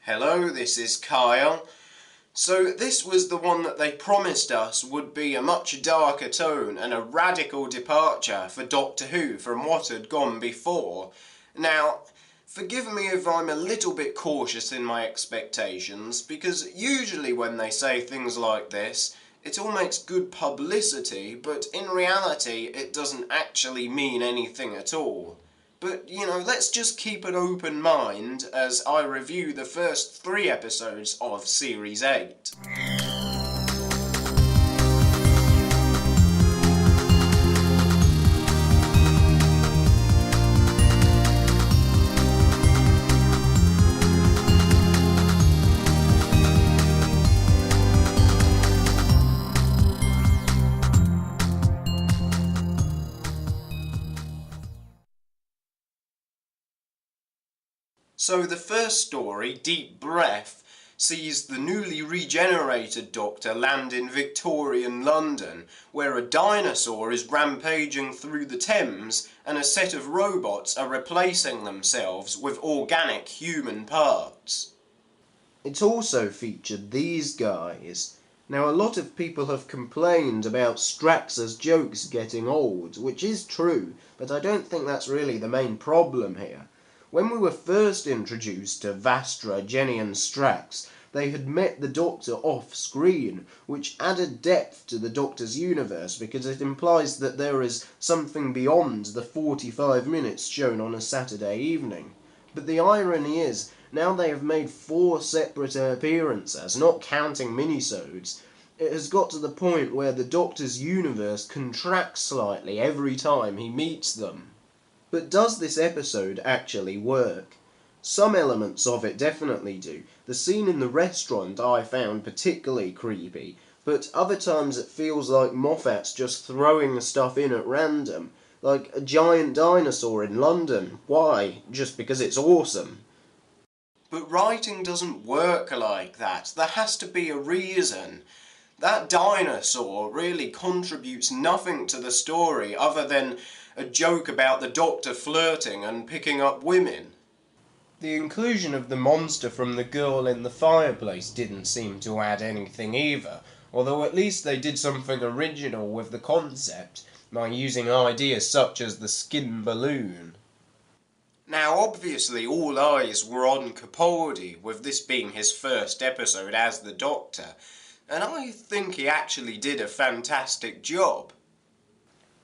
Hello, this is Kyle. So this was the one that they promised us would be a much darker tone and a radical departure for Doctor Who from what had gone before. Now, forgive me if I'm a little bit cautious in my expectations, because usually when they say things like this, it all makes good publicity, but in reality it doesn't actually mean anything at all. But, let's just keep an open mind as I review the first 3 episodes of Series 8. So the first story, Deep Breath, sees the newly regenerated Doctor land in Victorian London, where a dinosaur is rampaging through the Thames and a set of robots are replacing themselves with organic human parts. It also featured these guys. Now, a lot of people have complained about Strax's jokes getting old, which is true, but I don't think that's really the main problem here. When we were first introduced to Vastra, Jenny and Strax, they had met the Doctor off-screen, which added depth to the Doctor's universe because it implies that there is something beyond the 45 minutes shown on a Saturday evening. But the irony is, now they have made 4 separate appearances, not counting minisodes, it has got to the point where the Doctor's universe contracts slightly every time he meets them. But does this episode actually work? Some elements of it definitely do. The scene in the restaurant I found particularly creepy, but other times it feels like Moffat's just throwing the stuff in at random. Like a giant dinosaur in London. Why? Just because it's awesome. But writing doesn't work like that. There has to be a reason. That dinosaur really contributes nothing to the story other than a joke about the Doctor flirting and picking up women. The inclusion of the monster from the girl in the fireplace didn't seem to add anything either, although at least they did something original with the concept by using ideas such as the skin balloon. Now, obviously, all eyes were on Capaldi, with this being his first episode as the Doctor, and I think he actually did a fantastic job.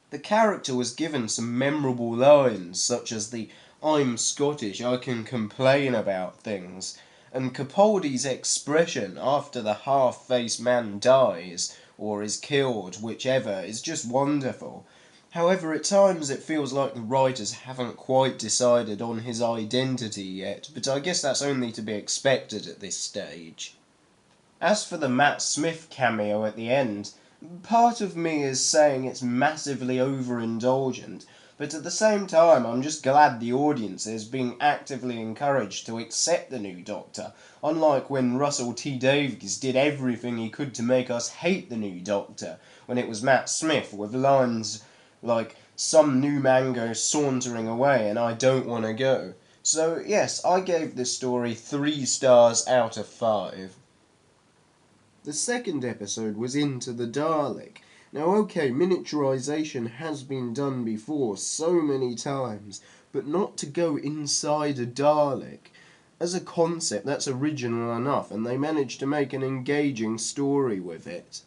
The character was given some memorable lines, such as the "I'm Scottish, I can complain about things," and Capaldi's expression after the half-faced man dies, or is killed, whichever, is just wonderful. However, at times it feels like the writers haven't quite decided on his identity yet, but I guess that's only to be expected at this stage. As for the Matt Smith cameo at the end, part of me is saying it's massively overindulgent, but at the same time I'm just glad the audience is being actively encouraged to accept the new Doctor, unlike when Russell T Davies did everything he could to make us hate the new Doctor, when it was Matt Smith with lines like "some new man goes sauntering away and I don't want to go." So yes, I gave this story 3 stars out of 5. The second episode was Into the Dalek. Now okay, miniaturization has been done before so many times, but not to go inside a Dalek. As a concept, that's original enough, and they managed to make an engaging story with it.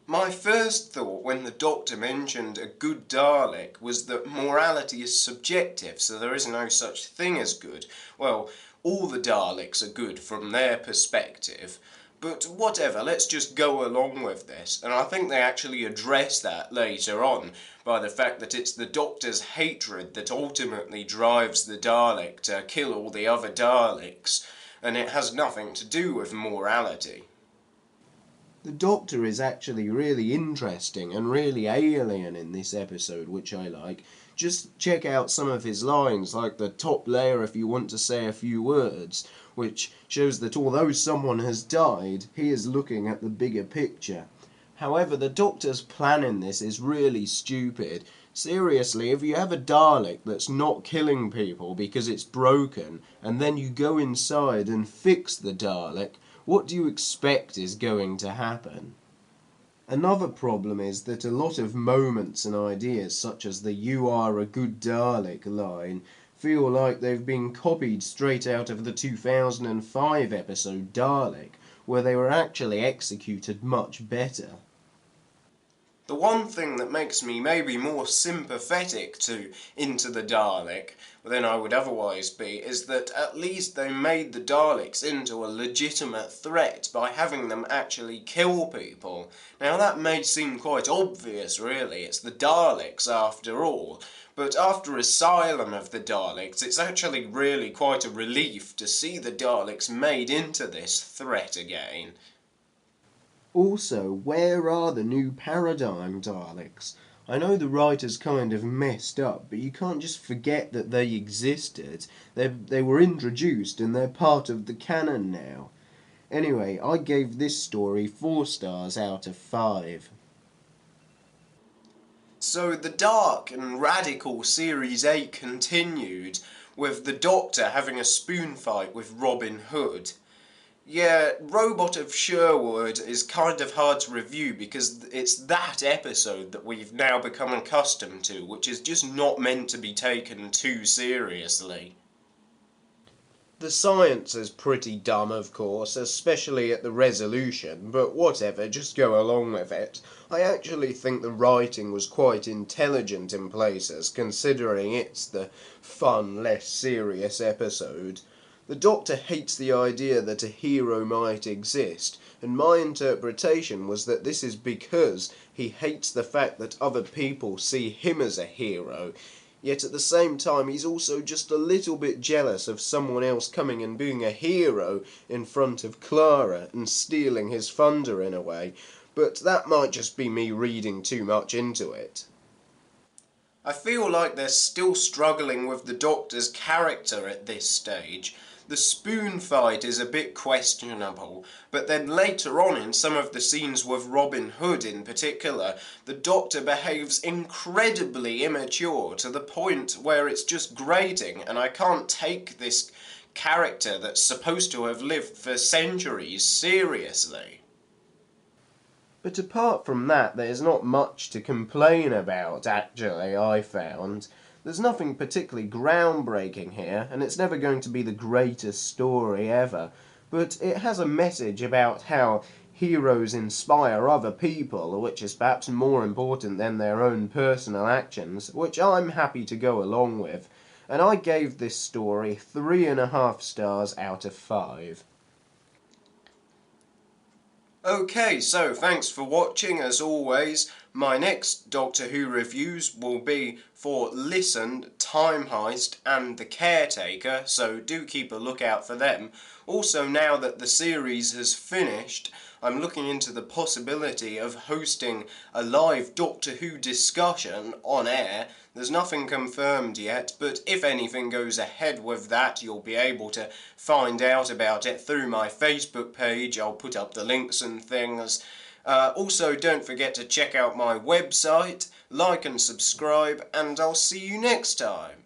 My first thought when the Doctor mentioned a good Dalek was that morality is subjective, so there is no such thing as good. Well, all the Daleks are good from their perspective. But whatever, let's just go along with this, and I think they actually address that later on by the fact that it's the Doctor's hatred that ultimately drives the Dalek to kill all the other Daleks, and it has nothing to do with morality. The Doctor is actually really interesting and really alien in this episode, which I like. Just check out some of his lines, like the top layer if you want to say a few words, which shows that although someone has died, he is looking at the bigger picture. However, the Doctor's plan in this is really stupid. Seriously, if you have a Dalek that's not killing people because it's broken, and then you go inside and fix the Dalek, what do you expect is going to happen? Another problem is that a lot of moments and ideas, such as the "you are a good Dalek" line, feel like they've been copied straight out of the 2005 episode Dalek, where they were actually executed much better. The one thing that makes me maybe more sympathetic to Into the Dalek than I would otherwise be is that at least they made the Daleks into a legitimate threat by having them actually kill people. Now that may seem quite obvious really, it's the Daleks after all, but after Asylum of the Daleks it's actually really quite a relief to see the Daleks made into this threat again. Also, where are the new paradigm Daleks? I know the writers kind of messed up, but you can't just forget that they existed. They were introduced and they're part of the canon now. Anyway, I gave this story 4 stars out of 5. So the dark and radical Series 8 continued, with the Doctor having a spoon fight with Robin Hood. Yeah, Robot of Sherwood is kind of hard to review because it's that episode that we've now become accustomed to, which is just not meant to be taken too seriously. The science is pretty dumb, of course, especially at the resolution, but whatever, just go along with it. I actually think the writing was quite intelligent in places, considering it's the fun, less serious episode. The Doctor hates the idea that a hero might exist, and my interpretation was that this is because he hates the fact that other people see him as a hero, yet at the same time he's also just a little bit jealous of someone else coming and being a hero in front of Clara and stealing his thunder in a way, but that might just be me reading too much into it. I feel like they're still struggling with the Doctor's character at this stage. The spoon fight is a bit questionable, but then later on in some of the scenes with Robin Hood in particular, the Doctor behaves incredibly immature to the point where it's just grating, and I can't take this character that's supposed to have lived for centuries seriously. But apart from that, there's not much to complain about, actually, I found. There's nothing particularly groundbreaking here, and it's never going to be the greatest story ever, but it has a message about how heroes inspire other people, which is perhaps more important than their own personal actions, which I'm happy to go along with, and I gave this story 3.5 stars out of 5. Okay, so thanks for watching as always. My next Doctor Who reviews will be for Listened, Time Heist and The Caretaker, so do keep a lookout for them. Also, now that the series has finished, I'm looking into the possibility of hosting a live Doctor Who discussion on air. There's nothing confirmed yet, but if anything goes ahead with that, you'll be able to find out about it through my Facebook page. I'll put up the links and things. Also, don't forget to check out my website, like and subscribe, and I'll see you next time.